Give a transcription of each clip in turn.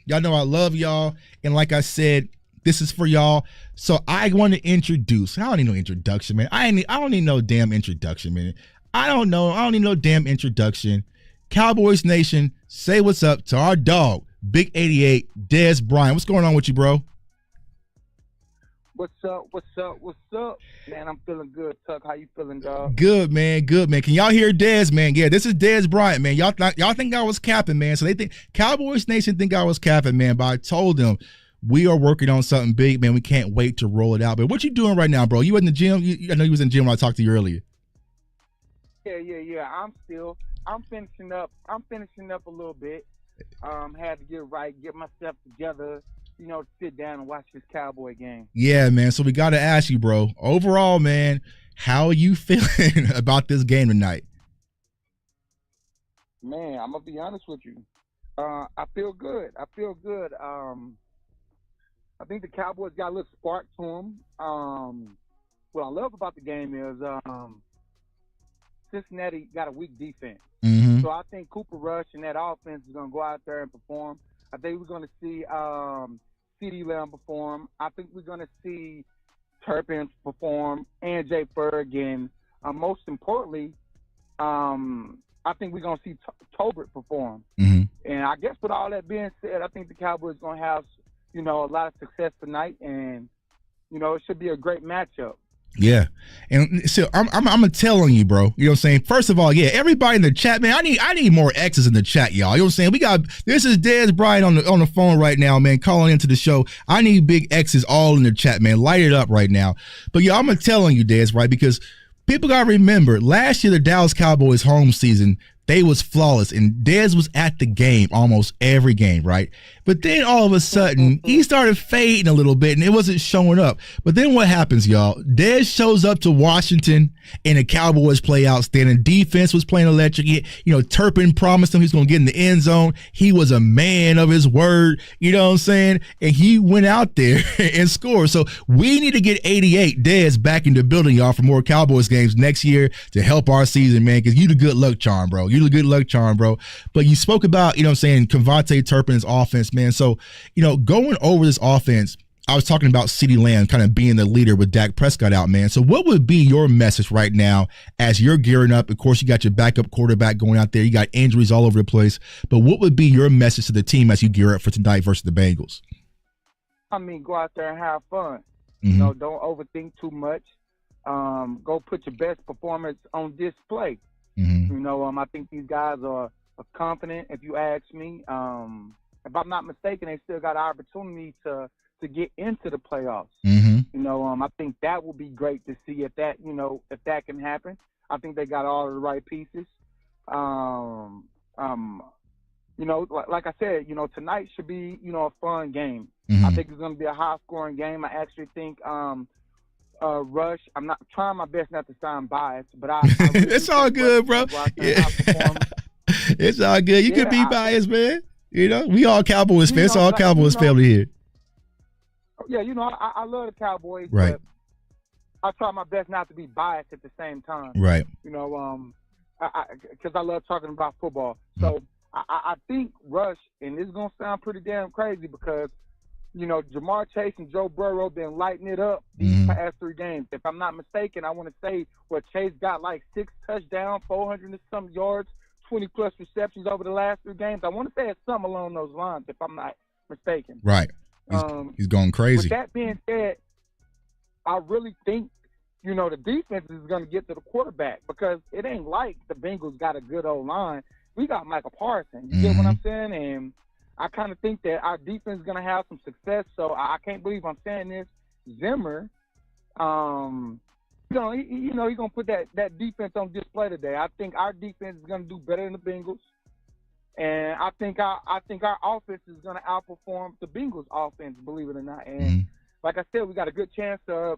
Y'all know I love y'all. And like I said, this is for y'all. So I want to introduce. I don't need no introduction, man. I don't need no damn introduction, man. I don't need no damn introduction. Cowboys Nation, say what's up to our dog, Big 88, Dez Bryant. What's going on with you, bro? What's up? Man, I'm feeling good, Tuck. How you feeling, dog? Good, man. Can y'all hear Dez, man? Yeah, this is Dez Bryant, man. Y'all think I was capping, man. So they think Cowboys Nation think I was capping, man. But I told them we are working on something big, man. We can't wait to roll it out. But what you doing right now, bro? You in the gym? I know you was in the gym when I talked to you earlier. Yeah. I'm finishing up a little bit. Had to get myself together, sit down and watch this Cowboy game. Yeah, man. So we got to ask you, bro. Overall, man, how are you feeling about this game tonight? Man, I'm gonna be honest with you. I feel good. I think the Cowboys got a little spark to them. What I love about the game is Cincinnati got a weak defense. Mm-hmm. So I think Cooper Rush and that offense is going to go out there and perform. I think we're going to see CeeDee Lamb perform. I think we're going to see Turpin perform and Jay Ferg. And most importantly, I think we're going to see Tolbert perform. Mm-hmm. And I guess with all that being said, I think the Cowboys are going to have, a lot of success tonight. And, it should be a great matchup. Yeah, and so I'm gonna tell on you, bro. You know what I'm saying? First of all, yeah, everybody in the chat, man. I need more X's in the chat, y'all. You know what I'm saying? This is Dez Bryant on the phone right now, man, calling into the show. I need big X's all in the chat, man. Light it up right now. But yeah, I'm gonna tell on you, Dez, right? Because people gotta remember, last year the Dallas Cowboys home season, they was flawless, and Dez was at the game almost every game, right? But then all of a sudden, he started fading a little bit, and it wasn't showing up. But then what happens, y'all? Dez shows up to Washington, and the Cowboys play outstanding. Defense was playing electric. Turpin promised him he's going to get in the end zone. He was a man of his word, you know what I'm saying? And he went out there and scored. So we need to get 88 Dez back in the building, y'all, for more Cowboys games next year to help our season, man, because you the good luck charm, bro. You the good luck charm, bro. But you spoke about, Kevontae Turpin's offense, man. So, going over this offense, I was talking about CeeDee Lamb kind of being the leader with Dak Prescott out, man. So what would be your message right now as you're gearing up? Of course, you got your backup quarterback going out there. You got injuries all over the place. But what would be your message to the team as you gear up for tonight versus the Bengals? I mean, go out there and have fun. Mm-hmm. Don't overthink too much. Go put your best performance on display. Mm-hmm. I think these guys are confident, if you ask me. If I'm not mistaken, they still got an opportunity to get into the playoffs. Mm-hmm. I think that would be great to see if that can happen. I think they got all of the right pieces. Like I said, tonight should be, a fun game. Mm-hmm. I think it's going to be a high-scoring game. I actually think Rush, I'm not trying my best not to sound biased, but I really it's all good, bro. Yeah. It's all good. You could be biased, man. We all Cowboys fans. All Cowboys family here. Yeah, I love the Cowboys, right? But I try my best not to be biased at the same time, right? Because I love talking about football. So I think Rush, and this is gonna sound pretty damn crazy because Jamar Chase and Joe Burrow been lighting it up these past 3 games. If I'm not mistaken, I want to say Chase got like 6 touchdowns, 400 and some yards, 20-plus receptions over the last 3 games. I want to say it's something along those lines, if I'm not mistaken. Right. He's going crazy. With that being said, I really think, the defense is going to get to the quarterback because it ain't like the Bengals got a good O-line. We got Michael Parsons. You get what I'm saying? And I kind of think that our defense is going to have some success. So I can't believe I'm saying this. Zimmer, he's going to put that defense on display today. I think our defense is going to do better than the Bengals. And I think our offense is going to outperform the Bengals' offense, believe it or not. And like I said, we got a good chance of,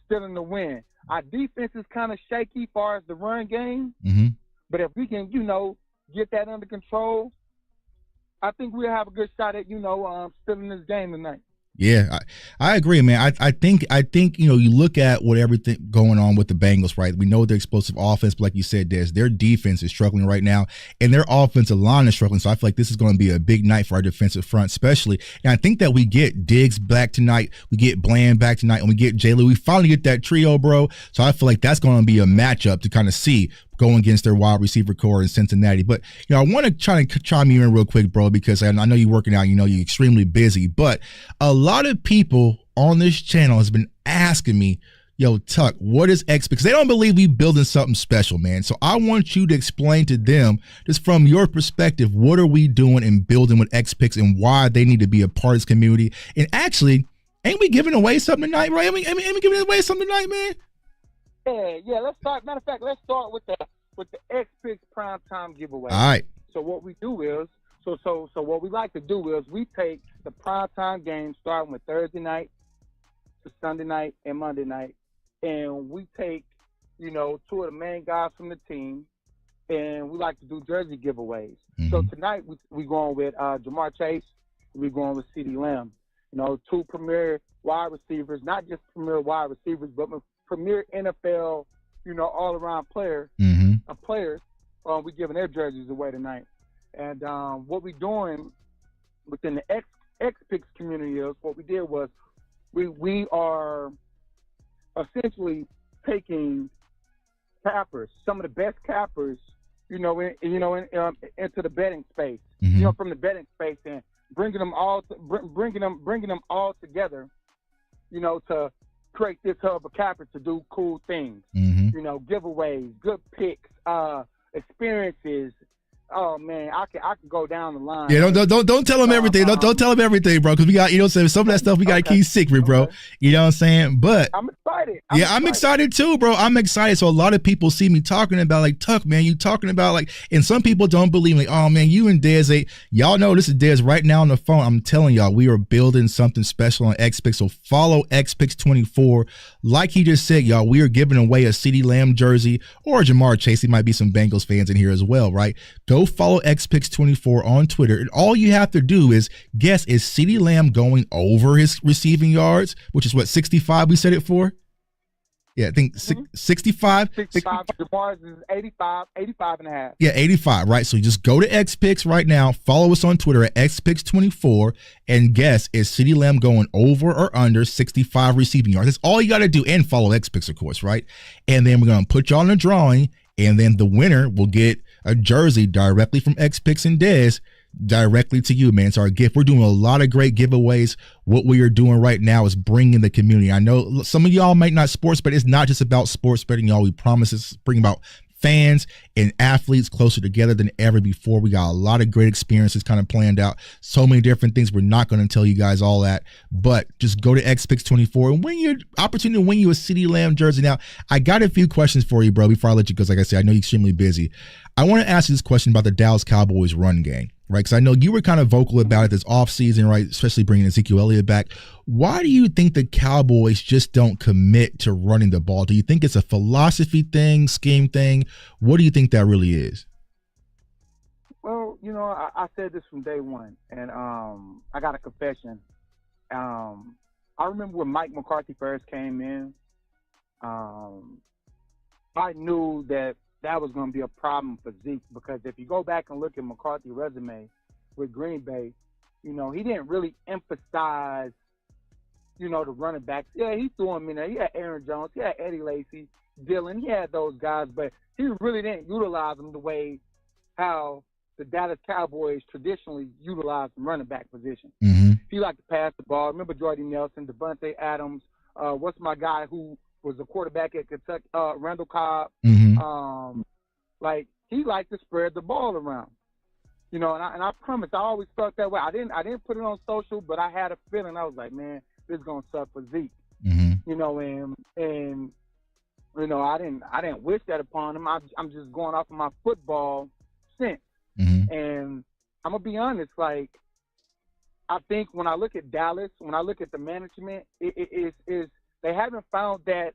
stealing the win. Our defense is kind of shaky as far as the run game. Mm-hmm. But if we can, get that under control, I think we'll have a good shot at, stealing this game tonight. Yeah, I agree, man. I think you look at what everything going on with the Bengals, right? We know their explosive offense, but like you said, their defense is struggling right now, and their offensive line is struggling. So I feel like this is going to be a big night for our defensive front, especially. And I think that we get Diggs back tonight, we get Bland back tonight, and we get Jalen. We finally get that trio, bro. So I feel like that's going to be a matchup to kind of see going against their wide receiver core in Cincinnati. But, I want to try to chime you in real quick, bro, because I know you're working out, you're extremely busy. But a lot of people on this channel has been asking me, yo, Tuck, what is X? Because they don't believe we building something special, man. So I want you to explain to them, just from your perspective, what are we doing and building with X Picks and why they need to be a part of this community? And actually, ain't we giving away something tonight, right? Ain't we giving away something tonight, man? Yeah. Let's start. Matter of fact, let's start with the X Picks primetime giveaway. All right. So what we do is, so what we like to do is we take the primetime games starting with Thursday night to Sunday night and Monday night, and we take, two of the main guys from the team, and we like to do jersey giveaways. Mm-hmm. So tonight we going with Jamar Chase, we going with CeeDee Lamb. Two premier wide receivers, not just premier wide receivers, but premier NFL, all-around players. We giving their jerseys away tonight. And what we're doing within the X Picks community is, what we did was we are essentially taking cappers, some of the best cappers, into the betting space, from the betting space, and bringing them all together, to create this hub of cappers to do cool things, giveaways, good picks, experiences. Oh man, I can go down the line. Yeah, don't tell them everything. Don't tell them everything, bro. Because we got, some of that stuff we got to keep secret, bro. Okay. You know what I'm saying? But I'm excited. I'm excited too, bro. I'm excited. So a lot of people see me talking about, like, Tuck, man, you talking about, like, and some people don't believe me. Like, oh man, you and Dez, y'all know this is Dez right now on the phone. I'm telling y'all, we are building something special on XPix. So follow XPix24. Like he just said, y'all, we are giving away a CeeDee Lamb jersey or Jamar Chase. He might be some Bengals fans in here as well, right? Go follow XPix24 on Twitter. And all you have to do is guess, is CeeDee Lamb going over his receiving yards, which is what, 65 we set it for? Yeah, I think 65. 65. Jamar's is 85 and a half. Yeah, 85, right? So you just go to XPix right now, follow us on Twitter at XPix24, and guess, is CeeDee Lamb going over or under 65 receiving yards? That's all you got to do, and follow XPix, of course, right? And then we're going to put you on a drawing, and then the winner will get a jersey directly from XPix and Dez directly to you, man. It's our gift. We're doing a lot of great giveaways. What we are doing right now is bringing the community. I know some of y'all might not sports bet. It's not just about sports betting, y'all. We promise it's bringing about fans and athletes closer together than ever before. We got a lot of great experiences kind of planned out. So many different things. We're not going to tell you guys all that, but just go to XPix24 and win your opportunity to win you a CeeDee Lamb jersey. Now, I got a few questions for you, bro, before I let you go, because like I said, I know you're extremely busy. I want to ask you this question about the Dallas Cowboys run game, right? Because I know you were kind of vocal about it this offseason, right? Especially bringing Ezekiel Elliott back. Why do you think the Cowboys just don't commit to running the ball? Do you think it's a philosophy thing, scheme thing? What do you think that really is? Well, I said this from day one, and I got a confession. I remember when Mike McCarthy first came in, I knew that was going to be a problem for Zeke, because if you go back and look at McCarthy's resume with Green Bay, he didn't really emphasize, the running backs. Yeah, he threw them in there. He had Aaron Jones. He had Eddie Lacy, Dillon. He had those guys, but he really didn't utilize them the way how the Dallas Cowboys traditionally utilize the running back position. Mm-hmm. He liked to pass the ball. Remember Jordy Nelson, Devontae Adams, what's my guy who was a quarterback at Kentucky, Randall Cobb. Mm-hmm. He liked to spread the ball around, and I promise, I always felt that way. I didn't put it on social, but I had a feeling. I was like, man, this is gonna suck for Zeke, mm-hmm. and I didn't wish that upon him. I'm just going off of my football sense, mm-hmm. and I'm gonna be honest. Like, I think when I look at Dallas, when I look at the management, it is they haven't found that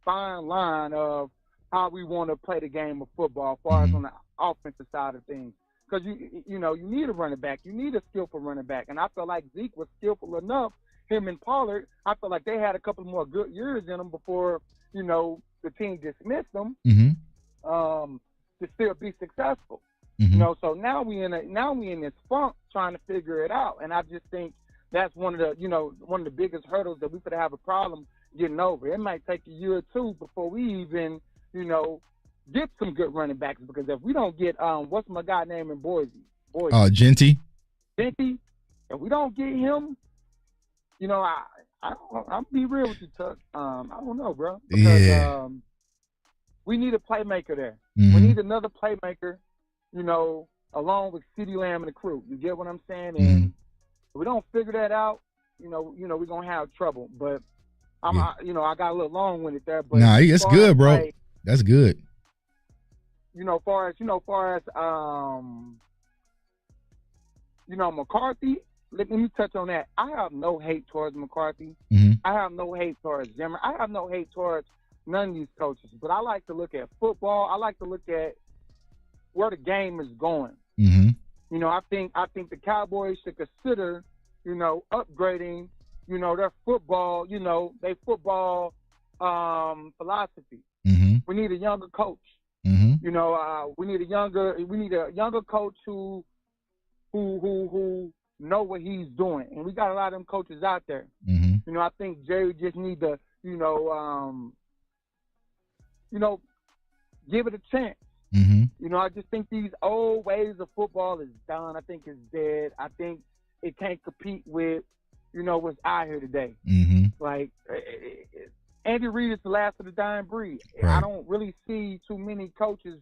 fine line of how we want to play the game of football as far as on the offensive side of things. Because you need a running back. You need a skillful running back. And I felt like Zeke was skillful enough him and Pollard, I feel like they had a couple more good years in them before, you know, the team dismissed them to still be successful. You know, so now we in this funk trying to figure it out, and I just think that's one of the biggest hurdles that we could have a problem getting over. It might take a year or two before we even, you know, get some good running backs, because if we don't get what's my guy name in Boise? Genty, if we don't get him, you know, I'll be real with you, Tuck. I don't know, bro, because we need a playmaker there. We need another playmaker, you know, along with CeeDee Lamb and the crew. You get what I'm saying? And if we don't figure that out, you know, we're gonna have trouble. But I got a little long-winded there. But nah, that's good, bro. Like, that's good. You know, far as McCarthy. Let me touch on that. I have no hate towards McCarthy. I have no hate towards Zimmer. I have no hate towards none of these coaches. But I like to look at football. I like to look at where the game is going. You know, I think the Cowboys should consider, you know, upgrading, you know, their football, you know, their football philosophy. We need a younger coach. You know, we need a younger coach who know what he's doing. And we got a lot of them coaches out there. You know, I think Jerry just need to, you know, give it a chance. You know, I just think these old ways of football is done. I think it's dead. I think it can't compete with, you know, what's out here today. Like, Andy Reid is the last of the dying breed. Right. I don't really see too many coaches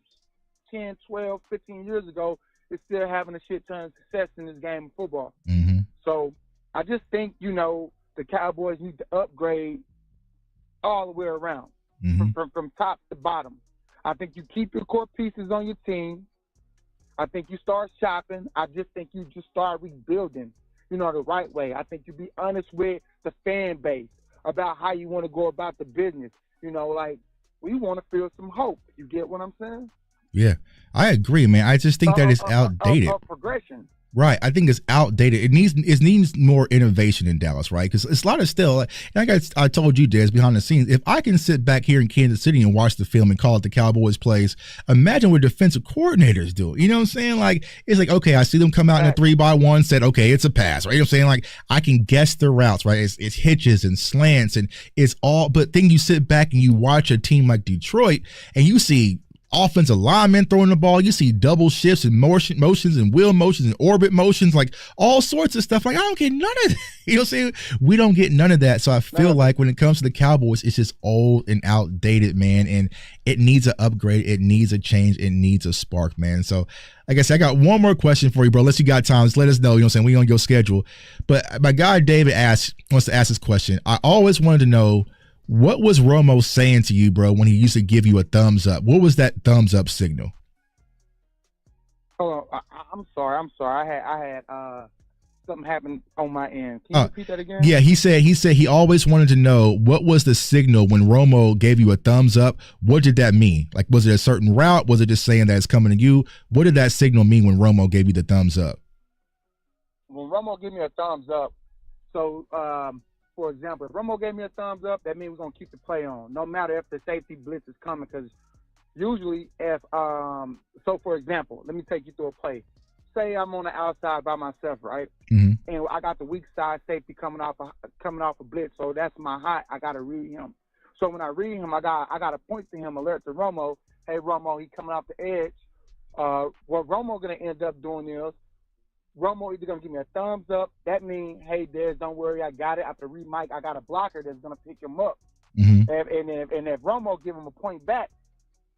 10, 12, 15 years ago is still having a shit ton of success in this game of football. So I just think, you know, the Cowboys need to upgrade all the way around, from top to bottom. I think you keep your core pieces on your team. I think you start shopping. I just think you just start rebuilding, you know, the right way. I think you be honest with the fan base about how you want to go about the business. You know, like, we want to feel some hope. You get what I'm saying? Yeah, I agree, man. I just think that it's outdated. Progression. Right. I think it's outdated. It needs more innovation in Dallas, right? Because it's a lot of still, like I told you, Dez, behind the scenes, if I can sit back here in Kansas City and watch the film and call it the Cowboys plays, imagine what defensive coordinators do. You know what I'm saying? Like, it's like, okay, I see them come out in a 3-by-1, said, okay, it's a pass, right? You know what I'm saying? Like, I can guess the routes, right? It's hitches and slants and it's all, but then you sit back and you watch a team like Detroit and you see offensive linemen throwing the ball. You see double shifts and motions and wheel motions and orbit motions, like all sorts of stuff. Like, I don't get none of that. You know what I'm saying? We don't get none of that. So I feel like when it comes to the Cowboys, it's just old and outdated, man. And it needs an upgrade. It needs a change. It needs a spark, man. So like I said, I got one more question for you, bro. Unless you got time, just let us know. You know what I'm saying? We on your schedule. But my guy David wants to ask this question. I always wanted to know, what was Romo saying to you, bro, when he used to give you a thumbs up? What was that thumbs up signal? Oh, I'm sorry. I had something happen on my end. Can you repeat that again? Yeah, he said he always wanted to know, what was the signal when Romo gave you a thumbs up? What did that mean? Like, was it a certain route? Was it just saying that it's coming to you? What did that signal mean when Romo gave you the thumbs up? When Romo gave me a thumbs up, so for example, if Romo gave me a thumbs up, that means we're going to keep the play on, no matter if the safety blitz is coming. Because usually if so for example, let me take you through a play. Say I'm on the outside by myself, right? And I got the weak side safety coming off a blitz, so that's my hot. I got to read him. So when I read him, I got to point to him, alert to Romo. Hey, Romo, he coming off the edge. What Romo going to end up doing is, Romo either going to give me a thumbs up. That means, hey, Dez, don't worry, I got it. After read Mike, I got a blocker that's going to pick him up. And if Romo give him a point back,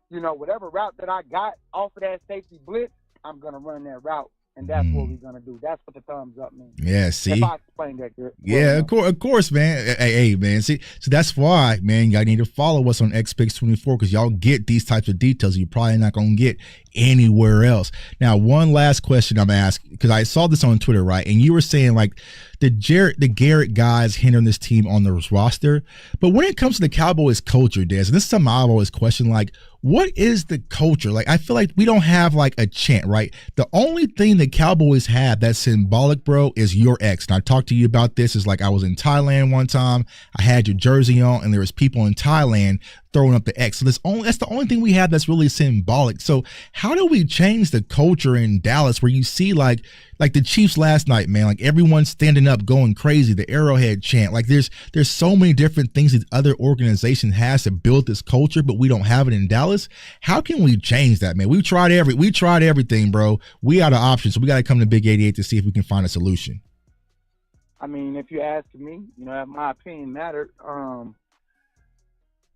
you know, whatever route that I got off of that safety blitz, I'm going to run that route. And that's what we're going to do. That's what the thumbs up means. Yeah, see? If I explain that good. Yeah, of course, man. Hey, man. See, so that's why, man, y'all need to follow us on XPix24 because y'all get these types of details you're probably not going to get anywhere else. Now, one last question I'm asking, because I saw this on Twitter, right? And you were saying, like, the Garrett guys hindering this team on the roster. But when it comes to the Cowboys culture, Des, and this is something I've always questioned, like, what is the culture? Like, I feel like we don't have like a chant, right? The only thing the Cowboys have that's symbolic, bro, is your ex. And I talked to you about this. Is like, I was in Thailand one time. I had your jersey on, and there was people in Thailand throwing up the X. So that's the only thing we have that's really symbolic. So how do we change the culture in Dallas where you see like the Chiefs last night, man, like everyone standing up, going crazy, the Arrowhead chant. Like there's so many different things that other organizations has to build this culture, but we don't have it in Dallas. How can we change that, man? We tried everything, bro. We out of options. So we got to come to Big 88 to see if we can find a solution. I mean, if you ask me, my opinion mattered.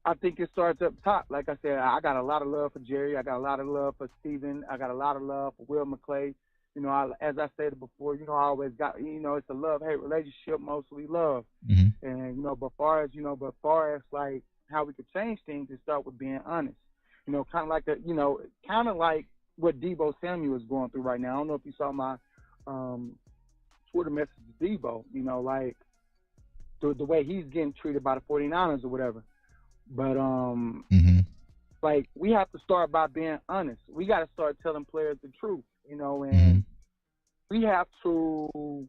I think it starts up top. Like I said, I got a lot of love for Jerry. I got a lot of love for Steven. I got a lot of love for Will McClay. As I said before, I always got, it's a love-hate relationship, mostly love. Mm-hmm. And, but far as like how we could change things, it start with being honest. Kind of like what Deebo Samuel is going through right now. I don't know if you saw my Twitter message to Deebo, like the way he's getting treated by the 49ers or whatever. But, mm-hmm. like, we have to start by being honest. We got to start telling players the truth, and mm-hmm. we have to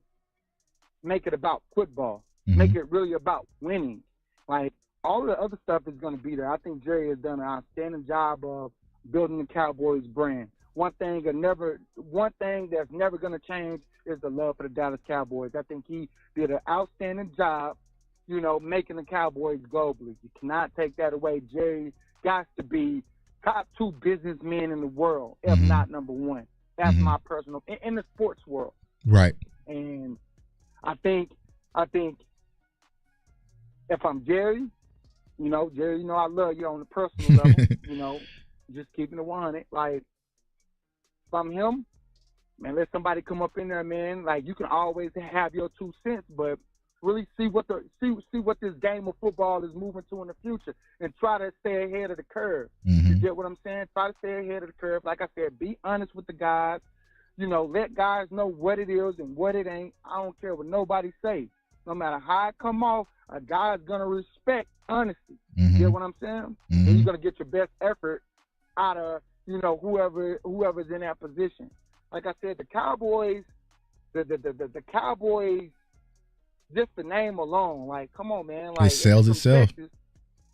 make it about football, mm-hmm. make it really about winning. Like, all the other stuff is going to be there. I think Jerry has done an outstanding job of building the Cowboys brand. One thing that's never going to change is the love for the Dallas Cowboys. I think he did an outstanding job, making the Cowboys globally. You cannot take that away. Jerry got to be top 2 businessmen in the world, if mm-hmm. not number 1. That's mm-hmm. my personal in the sports world. Right. And I think if I'm Jerry, Jerry, I love you on the personal level, just keeping it 100. Like, if I'm him, man, let somebody come up in there, man. Like, you can always have your 2 cents, but really see what this game of football is moving to in the future, and try to stay ahead of the curve. Mm-hmm. You get what I'm saying? Try to stay ahead of the curve. Like I said, be honest with the guys. Let guys know what it is and what it ain't. I don't care what nobody say. No matter how it come off, a guy's gonna respect honesty. Mm-hmm. You get what I'm saying? Mm-hmm. And you're gonna get your best effort out of whoever's in that position. Like I said, the Cowboys, the Cowboys. Just the name alone, like, come on, man. Like, it sells itself. Texas,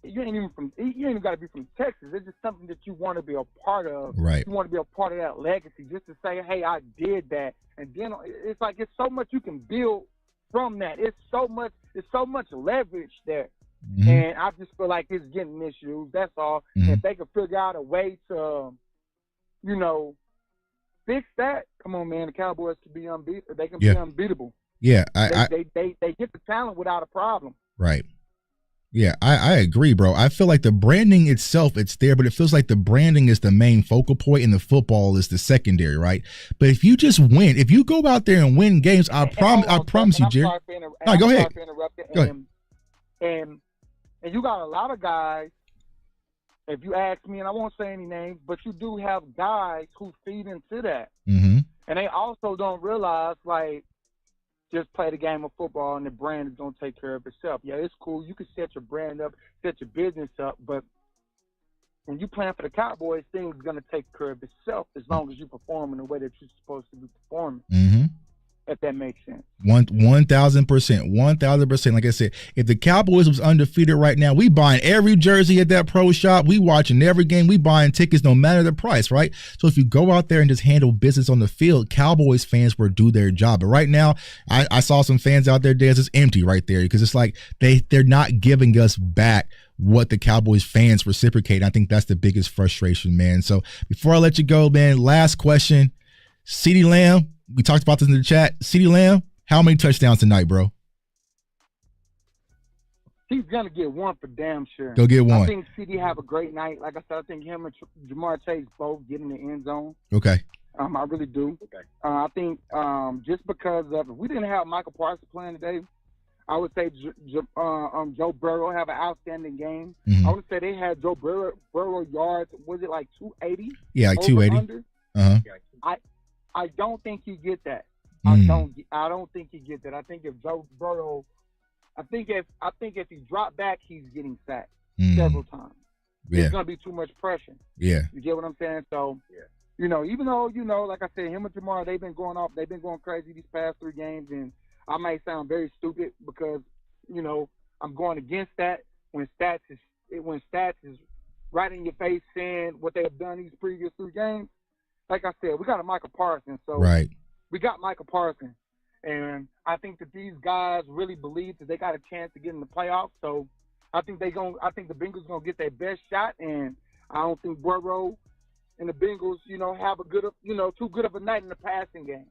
you ain't even got to be from Texas. It's just something that you want to be a part of. Right. You want to be a part of that legacy, just to say, hey, I did that. And then it's like it's so much you can build from that. It's so much leverage there. Mm-hmm. And I just feel like it's getting misused. That's all. Mm-hmm. If they could figure out a way to, fix that, come on, man. The Cowboys can be unbeatable. They can be unbeatable. Yeah, they get the talent without a problem. Right. Yeah, I agree, bro. I feel like the branding itself, it's there, but it feels like the branding is the main focal point and the football is the secondary, right? But if you just win, if you go out there and win games, I promise you, Jerry. No, go ahead. Go ahead. And you got a lot of guys, if you ask me, and I won't say any names, but you do have guys who feed into that. Mm-hmm. And they also don't realize, like, just play the game of football and the brand is going to take care of itself. Yeah, it's cool. You can set your brand up, set your business up, but when you playing for the Cowboys, things are going to take care of itself as long as you perform in the way that you're supposed to be performing. Mm-hmm. If that makes sense. 1,000%. Like I said, if the Cowboys was undefeated right now, we buying every jersey at that pro shop. We watching every game. We buying tickets no matter the price, right? So if you go out there and just handle business on the field, Cowboys fans will do their job. But right now, I saw some fans out there, Dez, it's empty right there because it's like they're not giving us back what the Cowboys fans reciprocate. I think that's the biggest frustration, man. So before I let you go, man, last question. CeeDee Lamb, we talked about this in the chat. CeeDee Lamb, how many touchdowns tonight, bro? He's going to get one for damn sure. Go get one. I think CeeDee have a great night. Like I said, I think him and Jamar Chase both get in the end zone. Okay. I really do. Okay. I think just because of, if we didn't have Michael Parsons playing today, I would say Joe Burrow have an outstanding game. Mm-hmm. I would say they had Joe Burrow yards, was it like 280? Yeah, like 280. Uh-huh. I don't think he get that. I don't think he get that. I think if Joe Burrow, I think if he drop back, he's getting sacked several times. It's going to be too much pressure. Yeah. You get what I'm saying? So, you know, even though, you know, like I said, him and Jamar, they've been going crazy these past 3 games, and I might sound very stupid because, you know, I'm going against that when stats is right in your face saying what they have done these previous 3 games. Like I said, we got a Michael Parsons, so we got Michael Parsons, and I think that these guys really believe that they got a chance to get in the playoffs. So I think the Bengals gonna get their best shot, and I don't think Burrow and the Bengals, you know, have too good of a night in the passing game.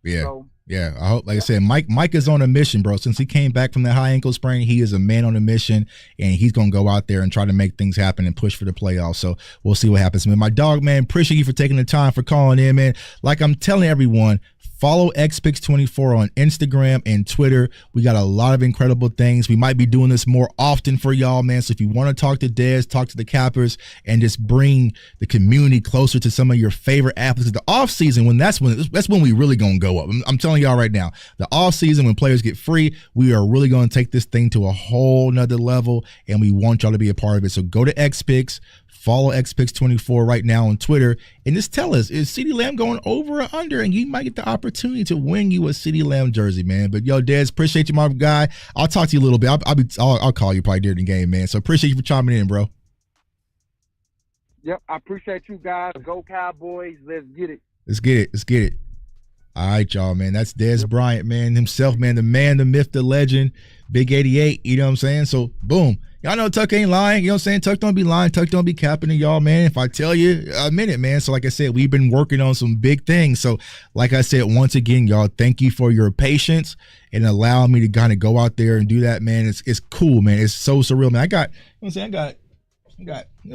Yeah. So, yeah. I hope, like I said, Mike is on a mission, bro. Since he came back from that high ankle sprain, he is a man on a mission, and he's going to go out there and try to make things happen and push for the playoffs. So we'll see what happens, man. My dog, man, appreciate you for taking the time for calling in, man. Like I'm telling everyone, follow XPix24 on Instagram and Twitter. We got a lot of incredible things. We might be doing this more often for y'all, man. So if you want to talk to Dez, talk to the Cappers, and just bring the community closer to some of your favorite athletes. The off season, that's when we really gonna go up. I'm telling y'all right now, the off season when players get free, we are really gonna take this thing to a whole nother level, and we want y'all to be a part of it. So go to XPix. Follow XPix24 right now on Twitter and just tell us, is CeeDee Lamb going over or under? And you might get the opportunity to win you a CeeDee Lamb jersey, man. But yo, Dez, appreciate you, my guy. I'll talk to you a little bit. I'll call you probably during the game, man. So appreciate you for chiming in, bro. Yep, I appreciate you guys. Go Cowboys. Let's get it. Let's get it. All right, y'all, man. That's Dez Bryant, man, himself, man, the myth, the legend, Big 88, you know what I'm saying? So, boom. Y'all know Tuck ain't lying, you know what I'm saying? Tuck don't be lying. Tuck don't be capping to y'all, man. If I tell you, a minute, man. So, like I said, we've been working on some big things. So, like I said, once again, y'all, thank you for your patience and allowing me to kind of go out there and do that, man. It's cool, man. It's so surreal, man. I got, you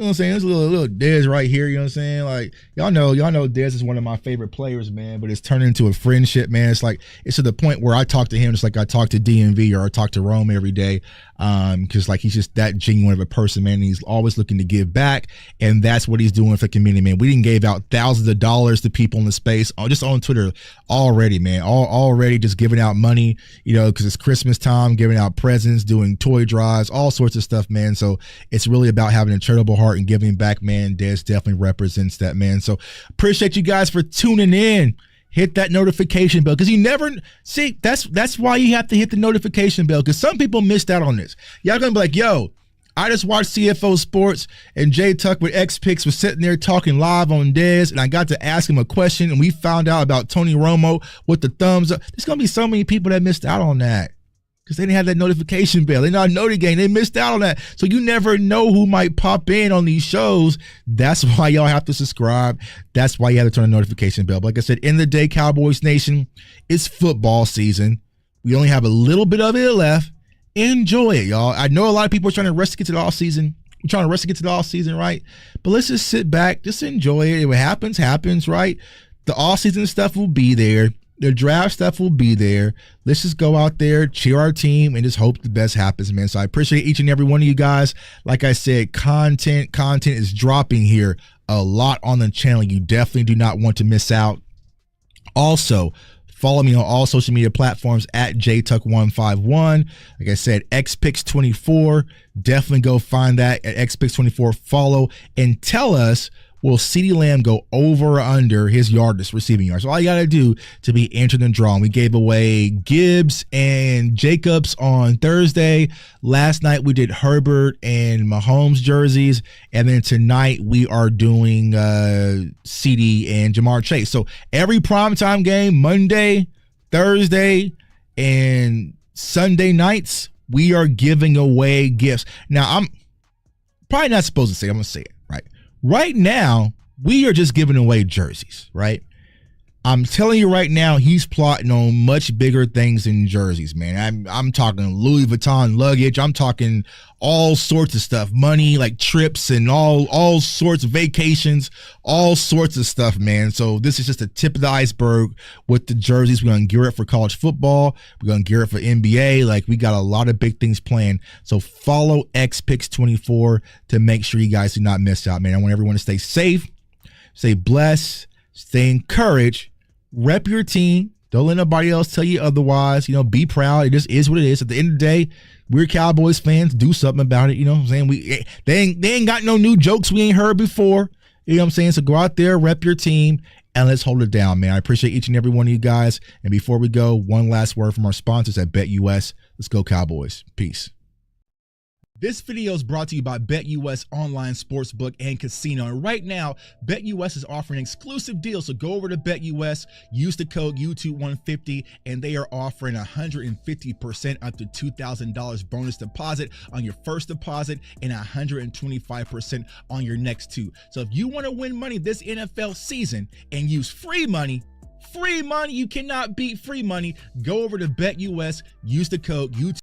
know what I'm saying? There's a little Dez right here, you know what I'm saying? Like, y'all know Dez is one of my favorite players, man, but it's turned into a friendship, man. It's to the point where I talk to him just like I talk to DMV or I talk to Romo every day. Because like he's just that genuine of a person, man. And he's always looking to give back, and that's what he's doing for the community, man. We didn't gave out thousands of dollars to people in the space, just on Twitter already, man. Already just giving out money, you know, because it's Christmas time, giving out presents, doing toy drives, all sorts of stuff, man. So it's really about having a charitable heart and giving back, man. Dez definitely represents that, man. So appreciate you guys for tuning in. Hit that notification bell because you never see. That's why you have to hit the notification bell because some people missed out on this. Y'all gonna be like, yo, I just watched CFO Sports and Jay Tuck with XPix was sitting there talking live on Dez, and I got to ask him a question, and we found out about Tony Romo with the thumbs up. There's gonna be so many people that missed out on that because they didn't have that notification bell. They not know the game. They missed out on that. So you never know who might pop in on these shows. That's why y'all have to subscribe. That's why you have to turn the notification bell. But like I said, in the day, Cowboys Nation, it's football season. We only have a little bit of it left. Enjoy it, y'all. I know a lot of people are trying to rush to get to the off season. We're trying to rush to get to the off season, right? But let's just sit back, just enjoy it. If it happens, right? The off season stuff will be there. The draft stuff will be there. Let's just go out there, cheer our team, and just hope the best happens, man. So I appreciate each and every one of you guys. Like I said, content is dropping here a lot on the channel. You definitely do not want to miss out. Also, follow me on all social media platforms at JTuck151. Like I said, XPix24. Definitely go find that at XPix24. Follow and tell us, will CeeDee Lamb go over or under his receiving yards? So all you got to do to be entered in the draw. And we gave away Gibbs and Jacobs on Thursday. Last night we did Herbert and Mahomes jerseys. And then tonight we are doing CD and Jamar Chase. So every primetime game, Monday, Thursday, and Sunday nights, we are giving away gifts. Now, I'm probably not supposed to say it. I'm going to say it, right? Right now, we are just giving away jerseys, right? I'm telling you right now, he's plotting on much bigger things than jerseys, man. I'm talking Louis Vuitton luggage. I'm talking all sorts of stuff, money, like trips and all sorts of vacations, all sorts of stuff, man. So this is just the tip of the iceberg with the jerseys. We're going to gear it for college football. We're going to gear it for NBA. Like, we got a lot of big things planned. So follow XPix24 to make sure you guys do not miss out, man. I want everyone to stay safe, stay blessed, stay encouraged. Rep your team. Don't let nobody else tell you otherwise. Be proud. It just is what it is. At the end of the day, we're Cowboys fans. Do something about it. You know what I'm saying? They ain't got no new jokes we ain't heard before. You know what I'm saying? So go out there, rep your team, and let's hold it down, man. I appreciate each and every one of you guys. And before we go, one last word from our sponsors at BetUS. Let's go Cowboys. Peace. This video is brought to you by BetUS Online Sportsbook and Casino. And right now, BetUS is offering exclusive deals. So go over to BetUS, use the code YouTube150, and they are offering 150% up to $2,000 bonus deposit on your first deposit and 125% on your next two. So if you want to win money this NFL season and use free money, you cannot beat free money. Go over to BetUS, use the code YouTube.